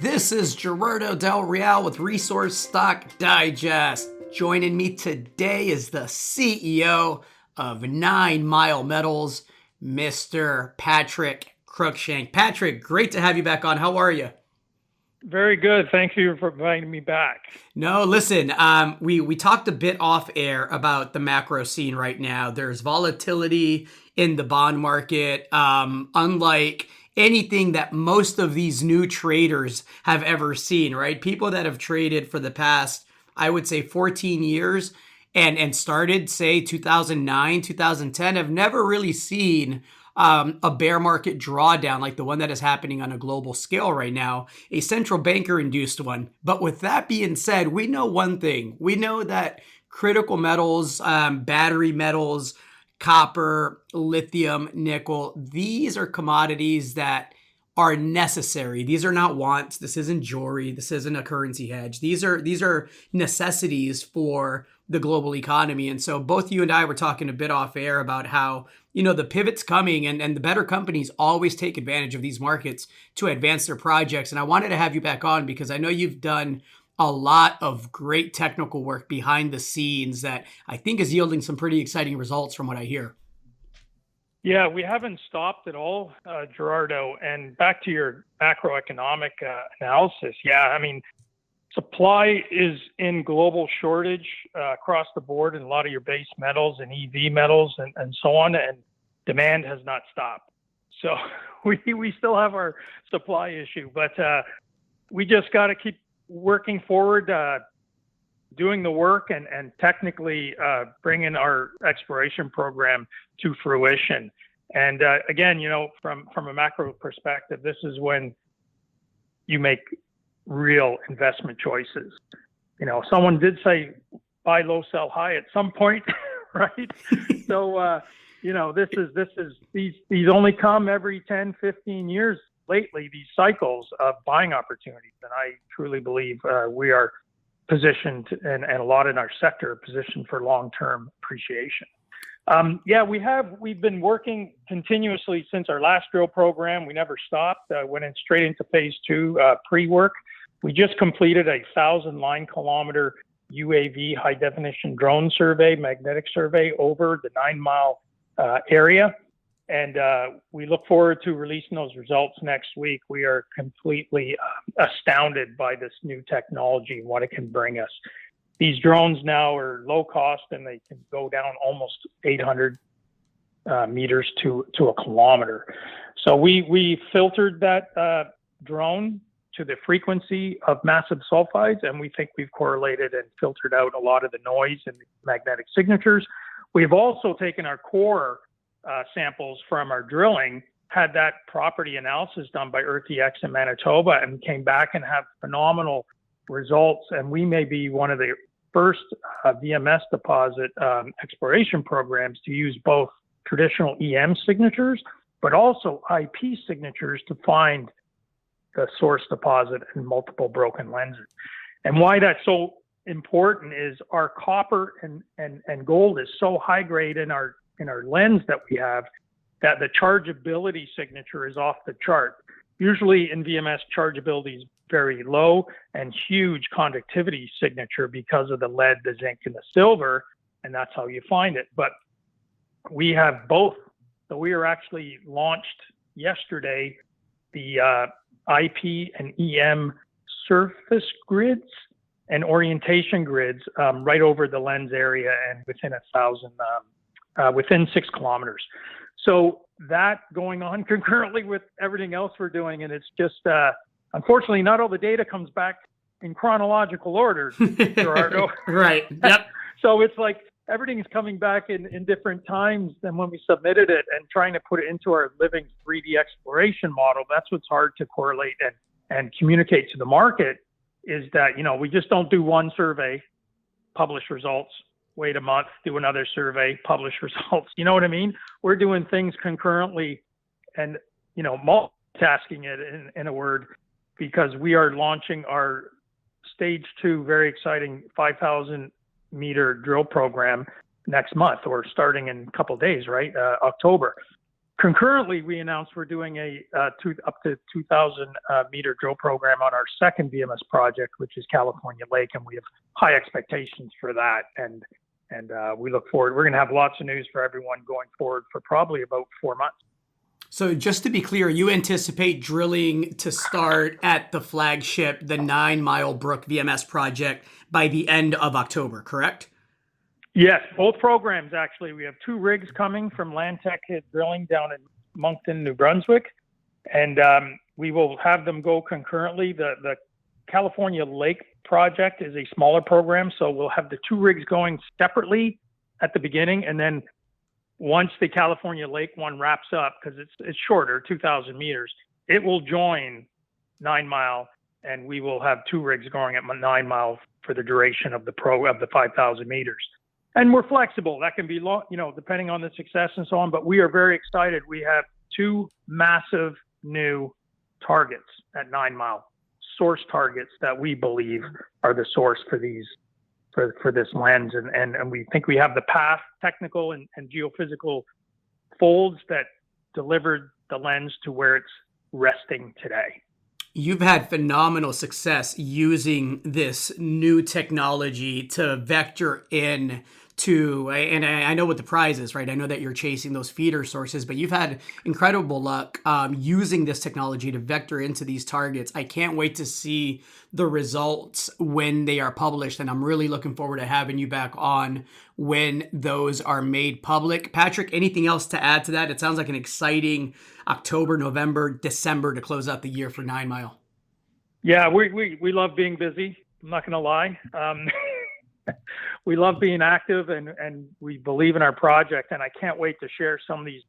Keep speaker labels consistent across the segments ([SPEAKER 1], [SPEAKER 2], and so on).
[SPEAKER 1] This is Gerardo Del Real with Resource Stock Digest. Joining me today is the CEO of 9 Mile Metals, Mr. Patrick Cruickshank. Patrick, great to have you back on. How are you?
[SPEAKER 2] Very good. Thank you for inviting me back.
[SPEAKER 1] No, listen, we talked a bit off air about the macro scene right now. There's volatility in the bond market, unlike anything that most of these new traders have ever seen, right? People that have traded for the past, I would say 14 years and started, say, 2009, 2010, have never really seen a bear market drawdown like the one that is happening on a global scale right now, a central banker induced one. But with that being said, we know one thing. We know that critical metals, battery metals, copper, lithium, nickel, these are commodities that are necessary. These are not wants. This isn't jewelry. This isn't a currency hedge. These are necessities for the global economy. And so both you and I were talking a bit off air about how, the pivot's coming and the better companies always take advantage of these markets to advance their projects. And I wanted to have you back on because I know you've done a lot of great technical work behind the scenes that I think is yielding some pretty exciting results from what I hear.
[SPEAKER 2] Yeah, we haven't stopped at all, Gerardo. And back to your macroeconomic analysis. Yeah, I mean, supply is in global shortage across the board in a lot of your base metals and EV metals and so on. And demand has not stopped. So we still have our supply issue, but we just got to keep working forward, doing the work and technically bringing our exploration program to fruition. And again, from a macro perspective, this is when you make real investment choices. Someone did say buy low, sell high at some point, right? So, this is these only come every 10, 15 years lately, these cycles of buying opportunities. And I truly believe we are positioned and a lot in our sector are positioned for long-term appreciation. We've been working continuously since our last drill program. We never stopped, went in straight into phase 2 pre-work. We just completed a 1,000 line kilometer UAV high definition drone survey, magnetic survey over the 9 Mile area. And we look forward to releasing those results next week. We are completely astounded by this new technology and what it can bring us. These drones now are low cost and they can go down almost 800 meters to a kilometer. So we filtered that drone to the frequency of massive sulfides, and we think we've correlated and filtered out a lot of the noise and the magnetic signatures. We've also taken our core samples from our drilling, had that property analysis done by EarthEX in Manitoba, and came back and have phenomenal results. And we may be one of the first VMS deposit exploration programs to use both traditional EM signatures, but also IP signatures to find the source deposit in multiple broken lenses. And why that's so important is our copper and gold is so high grade in our lens that we have that the chargeability signature is off the chart. Usually in VMS, chargeability is very low and huge conductivity signature because of the lead, the zinc, and the silver, and that's how you find it. But we have both. So we are actually launched yesterday the IP and EM surface grids and orientation grids right over the lens area and within 6 kilometers. So that going on concurrently with everything else we're doing. And it's just, unfortunately, not all the data comes back in chronological order, Gerardo.
[SPEAKER 1] Right. Yep.
[SPEAKER 2] So it's like everything is coming back in different times than when we submitted it, and trying to put it into our living 3D exploration model. That's what's hard to correlate and communicate to the market is that, we just don't do one survey, publish results, wait a month, do another survey, publish results. You know what I mean? We're doing things concurrently and, multitasking it in a word, because we are launching our stage 2, very exciting 5,000 meter drill program next month, or starting in a couple of days, right? October. concurrently, we announced we're doing up to 2,000 meter drill program on our second VMS project, which is California Lake, and we have high expectations for that. And we look forward. We're going to have lots of news for everyone going forward for probably about 4 months.
[SPEAKER 1] So just to be clear, you anticipate drilling to start at the flagship, the 9 Mile Brook VMS project by the end of October, correct?
[SPEAKER 2] Yes, both programs actually. We have 2 rigs coming from Landtech Drilling down in Moncton, New Brunswick, and we will have them go concurrently. The California Lake project is a smaller program, so we'll have the 2 rigs going separately at the beginning, and then once the California Lake one wraps up, because it's shorter, 2,000 meters, it will join 9 Mile, and we will have 2 rigs going at 9 Mile for the duration of the 5,000 meters. And we're flexible. That can be long, depending on the success and so on. But we are very excited. We have 2 massive new targets at 9 Mile, source targets that we believe are the source for this lens, and we think we have the path, technical and geophysical folds that delivered the lens to where it's resting today.
[SPEAKER 1] You've had phenomenal success using this new technology to vector in to, and I know what the prize is, right? I know that you're chasing those feeder sources, but you've had incredible luck using this technology to vector into these targets. I can't wait to see the results when they are published, and I'm really looking forward to having you back on when those are made public. Patrick, anything else to add to that? It sounds like an exciting October, November, December to close out the year for 9 Mile.
[SPEAKER 2] Yeah, we love being busy. I'm not going to lie. We love being active, and we believe in our project, and I can't wait to share some of these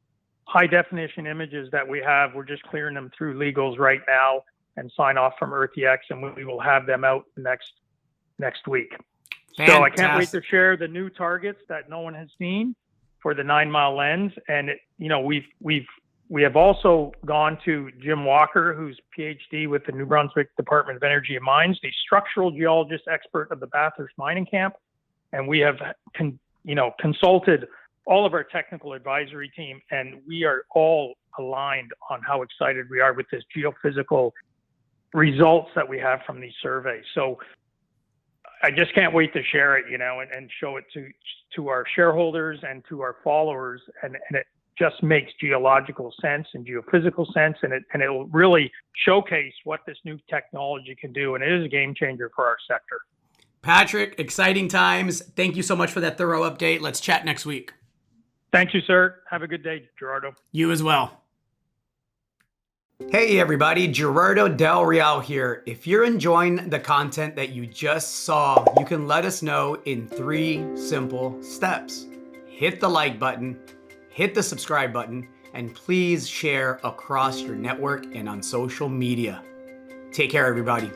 [SPEAKER 2] high definition images that we have. We're just clearing them through legals right now and sign off from EarthEX, and we will have them out next week. Fantastic. So I can't wait to share the new targets that no one has seen for the 9 Mile lens. And we have also gone to Jim Walker, who's PhD with the New Brunswick Department of Energy and Mines, the structural geologist expert of the Bathurst mining camp. And we have, consulted all of our technical advisory team, and we are all aligned on how excited we are with this geophysical results that we have from these surveys. So I just can't wait to share it, and show it to our shareholders and to our followers. And it just makes geological sense and geophysical sense, and it will really showcase what this new technology can do. And it is a game changer for our sector.
[SPEAKER 1] Patrick, exciting times. Thank you so much for that thorough update. Let's chat next week.
[SPEAKER 2] Thank you, sir. Have a good day, Gerardo.
[SPEAKER 1] You as well. Hey everybody, Gerardo Del Real here. If you're enjoying the content that you just saw, you can let us know in 3 simple steps. Hit the like button, hit the subscribe button, and please share across your network and on social media. Take care, everybody.